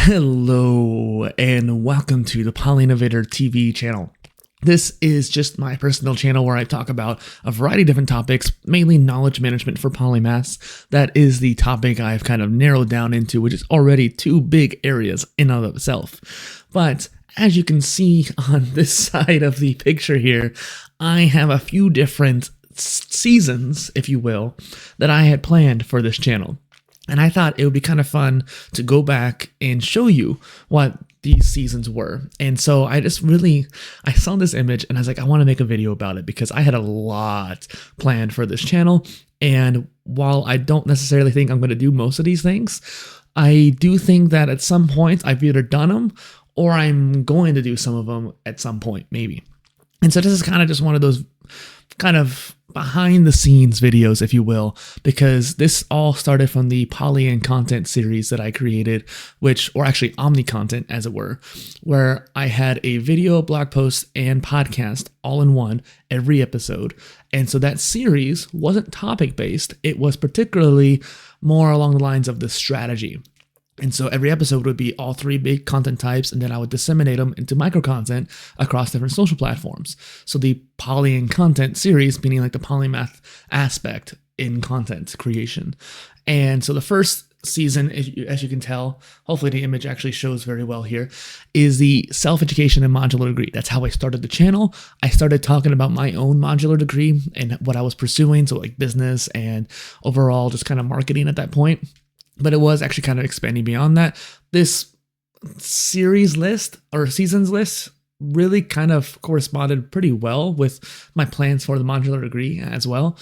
Hello, and welcome to the PolyInnovator TV channel. This is just my personal channel where I talk about a variety of different topics, mainly knowledge management for polymaths. That is the topic I've kind of narrowed down into, which is already two big areas in and of itself. But as you can see on this side of the picture here, I have a few different seasons, if you will, that I had planned for this channel. And I thought it would be kind of fun to go back and show you what these seasons were. And so I saw this image and I was like, I want to make a video about it because I had a lot planned for this channel. And while I don't necessarily think I'm going to do most of these things, I do think that at some point I've either done them or I'm going to do some of them at some point, maybe. And so this is kind of just one of those kind of behind the scenes videos, if you will, because this all started from the PolyInnovator series that I created, or actually OmniContent as it were, where I had a video, blog post, and podcast all in one every episode. And so that series wasn't topic based. It was particularly more along the lines of the strategy. And so every episode would be all three big content types, and then I would disseminate them into micro content across different social platforms. So the PolyInnovator series, meaning like the polymath aspect in content creation. And so the first season, as you can tell, hopefully the image actually shows very well here, is the self-education and modular degree. That's how I started the channel. I started talking about my own modular degree and what I was pursuing, so like business and overall just kind of marketing at that point. But it was actually kind of expanding beyond that. This series list or seasons list really kind of corresponded pretty well with my plans for the modular degree as well.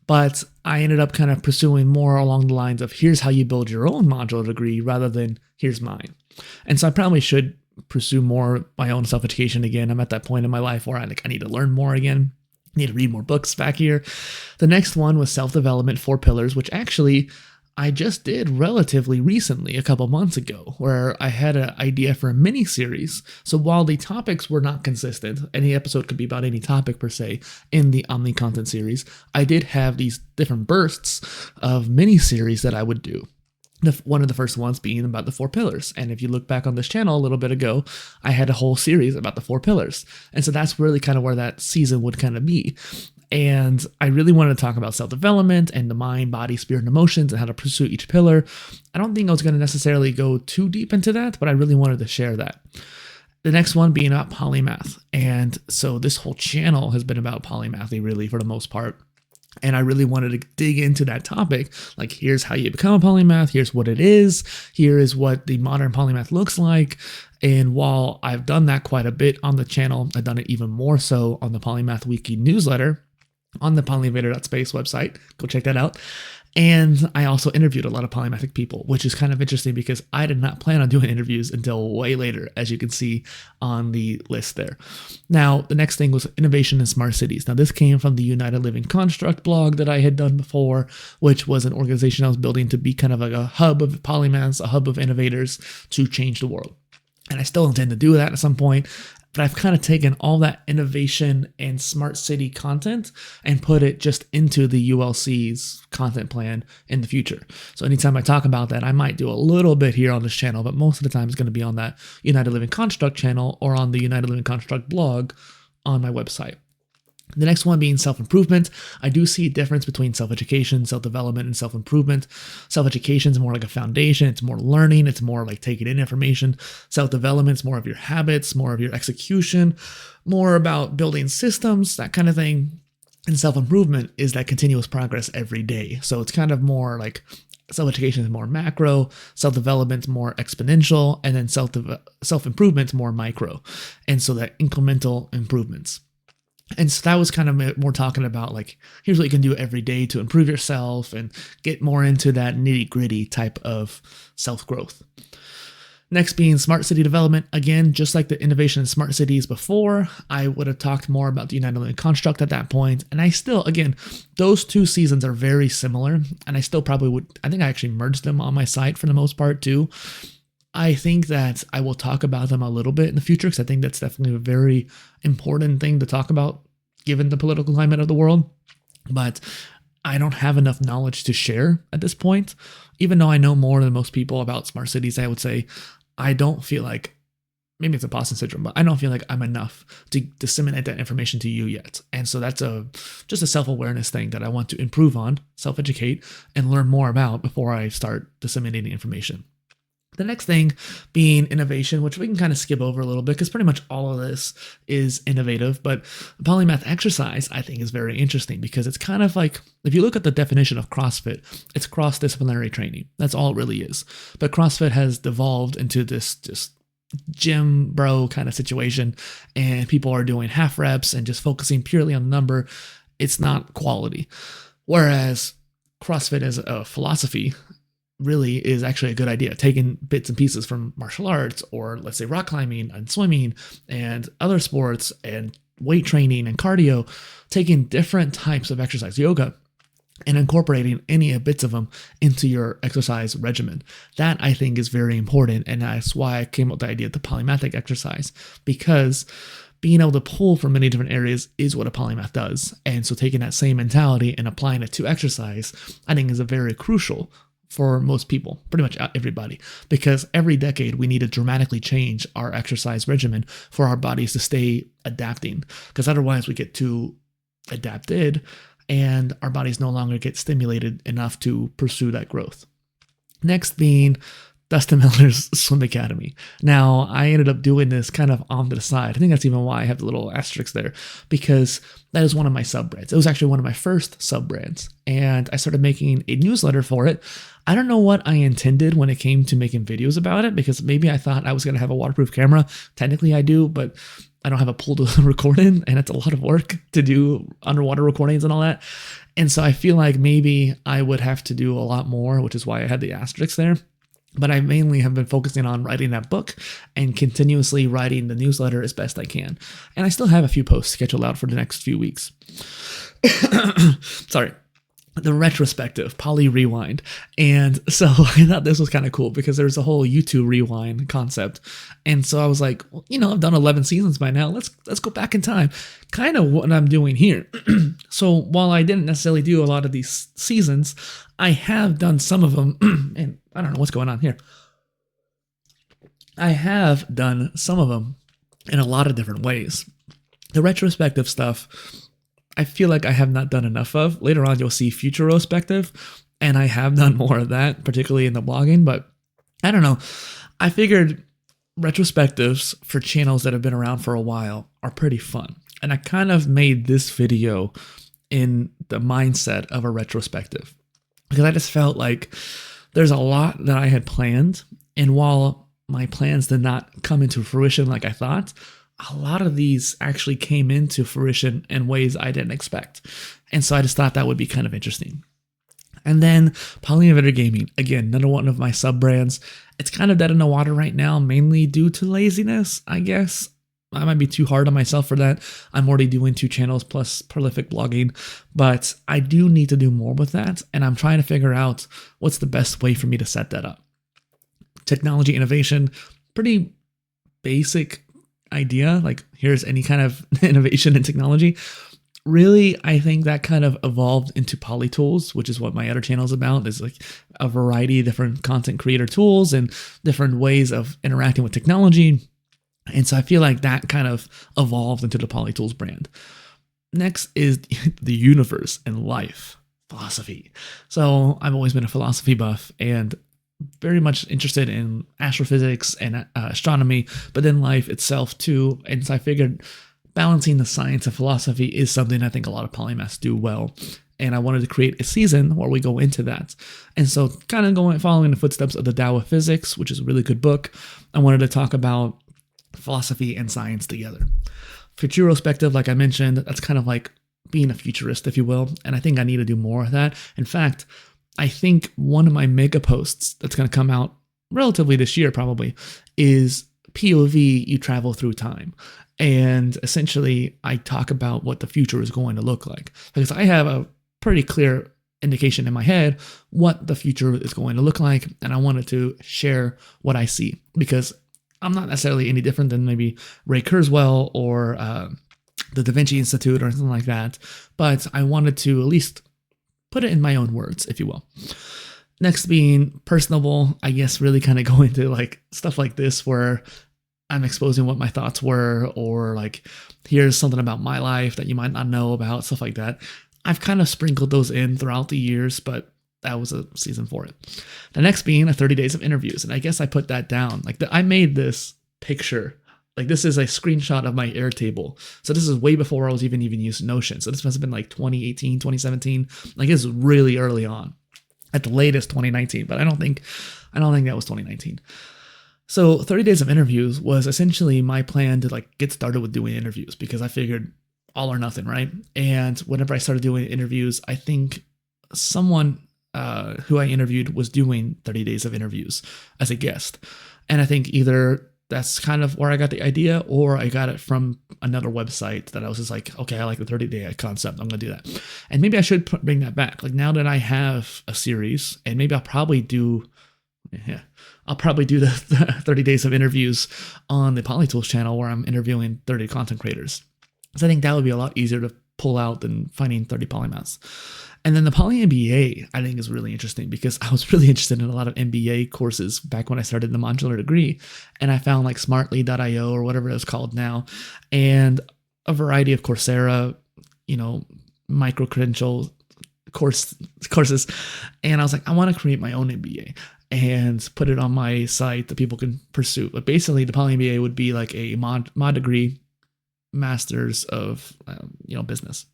But I ended up kind of pursuing more along the lines of here's how you build your own modular degree rather than here's mine. And so I probably should pursue more my own self-education again. I'm at that point in my life where I need to learn more again. I need to read more books back here. The next one was self-development 4 pillars, which actually I just did relatively recently, a couple months ago, where I had an idea for a mini series. So while the topics were not consistent, any episode could be about any topic per se in the OmniContent series, I did have these different bursts of mini series that I would do. One of the first ones being about the 4 pillars. And if you look back on this channel a little bit ago, I had a whole series about the 4 pillars. And so that's really kind of where that season would kind of be. And I really wanted to talk about self-development and the mind, body, spirit, and emotions and how to pursue each pillar. I don't think I was going to necessarily go too deep into that, but I really wanted to share that. The next one being about polymath. And so this whole channel has been about polymathy really for the most part. And I really wanted to dig into that topic. Like, here's how you become a polymath. Here's what it is. Here is what the modern polymath looks like. And while I've done that quite a bit on the channel, I've done it even more so on the Polymath Wiki newsletter on the polyinnovator.space website. Go check that out. And I also interviewed a lot of polymathic people, which is kind of interesting because I did not plan on doing interviews until way later, as you can see on the list there. Now, the next thing was innovation in smart cities. Now, this came from the United Living Construct blog that I had done before, which was an organization I was building to be kind of like a hub of polymaths, a hub of innovators to change the world. And I still intend to do that at some point. But I've kind of taken all that innovation and smart city content and put it just into the ULC's content plan in the future. So anytime I talk about that, I might do a little bit here on this channel, but most of the time it's going to be on that United Living Construct channel or on the United Living Construct blog on my website. The next one being self-improvement. I do see a difference between self-education, self-development, and self-improvement. Self-education is more like a foundation. It's more learning. It's more like taking in information. Self-development is more of your habits, more of your execution, more about building systems, that kind of thing. And self-improvement is that continuous progress every day. So it's kind of more like self-education is more macro, self-development is more exponential, and then self-improvement is more micro. And so that incremental improvements. And so that was kind of more talking about like, here's what you can do every day to improve yourself and get more into that nitty gritty type of self-growth. Next being smart city development. Again, just like the innovation in smart cities before, I would have talked more about the United Living Construct at that point. And I still, again, those two seasons are very similar. And I still probably would, I think I actually merged them on my site for the most part too. I think that I will talk about them a little bit in the future because I think that's definitely a very important thing to talk about given the political climate of the world. But I don't have enough knowledge to share at this point. Even though I know more than most people about smart cities, I would say I don't feel like, maybe it's imposter syndrome, but I don't feel like I'm enough to disseminate that information to you yet. And so that's just a self-awareness thing that I want to improve on, self-educate, and learn more about before I start disseminating information. The next thing being innovation, which we can kind of skip over a little bit because pretty much all of this is innovative. But polymath exercise, I think, is very interesting because it's kind of like, if you look at the definition of CrossFit, it's cross-disciplinary training. That's all it really is. But CrossFit has devolved into this just gym bro kind of situation, and people are doing half reps and just focusing purely on the number. It's not quality. Whereas CrossFit as a philosophy really is actually a good idea, taking bits and pieces from martial arts, or let's say rock climbing and swimming and other sports and weight training and cardio, taking different types of exercise, yoga, and incorporating any bits of them into your exercise regimen. That, I think, is very important, and that's why I came up with the idea of the polymathic exercise, because being able to pull from many different areas is what a polymath does. And so taking that same mentality and applying it to exercise, I think, is a very crucial for most people, pretty much everybody, because every decade we need to dramatically change our exercise regimen for our bodies to stay adapting, because otherwise we get too adapted and our bodies no longer get stimulated enough to pursue that growth. Next being Dustin Miller's Swim Academy. Now, I ended up doing this kind of on the side. I think that's even why I have the little asterisk there, because that is one of my sub-brands. It was actually one of my first sub-brands, and I started making a newsletter for it. I don't know what I intended when it came to making videos about it, because maybe I thought I was going to have a waterproof camera. Technically I do, but I don't have a pool to record in, and it's a lot of work to do underwater recordings and all that. And so I feel like maybe I would have to do a lot more, which is why I had the asterisk there. But I mainly have been focusing on writing that book and continuously writing the newsletter as best I can. And I still have a few posts scheduled out for the next few weeks. Sorry. The retrospective, PolyRewind. And so I thought this was kind of cool because there's a whole YouTube rewind concept. And so I was like, well, I've done 11 seasons by now. Let's go back in time. Kind of what I'm doing here. So while I didn't necessarily do a lot of these seasons, I have done some of them. And I don't know what's going on here. I have done some of them in a lot of different ways. The retrospective stuff, I feel like I have not done enough of. Later on, you'll see futurospective, and I have done more of that, particularly in the blogging, but I don't know. I figured retrospectives for channels that have been around for a while are pretty fun, and I kind of made this video in the mindset of a retrospective, because I just felt like there's a lot that I had planned, and while my plans did not come into fruition like I thought, a lot of these actually came into fruition in ways I didn't expect. And so I just thought that would be kind of interesting. And then PolyInnovator Gaming, again, another one of my sub-brands. It's kind of dead in the water right now, mainly due to laziness, I guess. I might be too hard on myself for that. I'm already doing 2 channels plus prolific blogging, but I do need to do more with that. And I'm trying to figure out what's the best way for me to set that up. Technology innovation, pretty basic idea, like here's any kind of innovation in technology. Really, I think that kind of evolved into Poly Tools, which is what my other channel is about. There's like a variety of different content creator tools and different ways of interacting with technology. And so I feel like that kind of evolved into the Poly Tools brand. Next is the universe and life, philosophy. So I've always been a philosophy buff and very much interested in astrophysics and astronomy, but then life itself too. And so I figured balancing the science and philosophy is something I think a lot of polymaths do well. And I wanted to create a season where we go into that. And so kind of following the footsteps of the Tao of Physics, which is a really good book, I wanted to talk about philosophy and science together. Futurospective, like I mentioned, that's kind of like being a futurist, if you will. And I think I need to do more of that. In fact, I think one of my mega posts that's going to come out relatively this year probably is POV, you travel through time. And essentially, I talk about what the future is going to look like. Because I have a pretty clear indication in my head what the future is going to look like. And I wanted to share what I see. Because I'm not necessarily any different than maybe Ray Kurzweil or the Da Vinci Institute or something like that. But I wanted to at least put it in my own words, if you will. Next being personable, I guess really kind of go into like stuff like this where I'm exposing what my thoughts were, or like, here's something about my life that you might not know about, stuff like that. I've kind of sprinkled those in throughout the years, but that was a season for it. The next being a 30 days of interviews. And I guess I put that down. Like I made this picture. Like this is a screenshot of my Airtable. So this is way before I was even using Notion. So this must have been like 2018, 2017. Like it's really early on. At the latest 2019, but I don't think that was 2019. So 30 days of interviews was essentially my plan to like get started with doing interviews, because I figured all or nothing, right? And whenever I started doing interviews, I think someone who I interviewed was doing 30 days of interviews as a guest. And I think either that's kind of where I got the idea, or I got it from another website that I was just like, okay, I like the 30-day concept. I'm going to do that. And maybe I should bring that back. Like now that I have a series, and maybe I'll probably do the 30 days of interviews on the PolyTools channel, where I'm interviewing 30 content creators. So I think that would be a lot easier to pull out than finding 30 polymaths. And then the Poly MBA, I think, is really interesting, because I was really interested in a lot of MBA courses back when I started the modular degree. And I found like smartly.io or whatever it's called now, and a variety of Coursera, micro credential courses. And I was like, I want to create my own MBA and put it on my site that people can pursue. But basically, the Poly MBA would be like a mod degree, masters of business.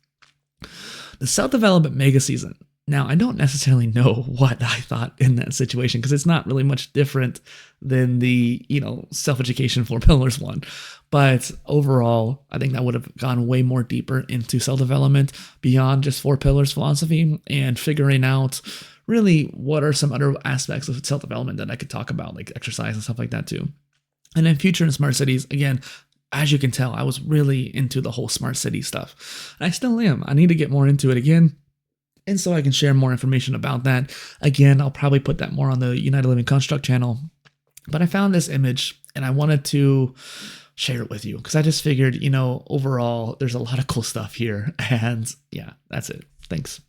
The self-development mega season. Now, I don't necessarily know what I thought in that situation, because it's not really much different than the, self-education 4 pillars one. But overall, I think that would have gone way more deeper into self-development beyond just 4 pillars philosophy, and figuring out really what are some other aspects of self-development that I could talk about, like exercise and stuff like that too. And then future and smart cities, again, as you can tell, I was really into the whole smart city stuff. I still am. I need to get more into it again, and so I can share more information about that. Again, I'll probably put that more on the United Living Construct channel. But I found this image, and I wanted to share it with you, because I just figured, overall, there's a lot of cool stuff here. And yeah, that's it. Thanks.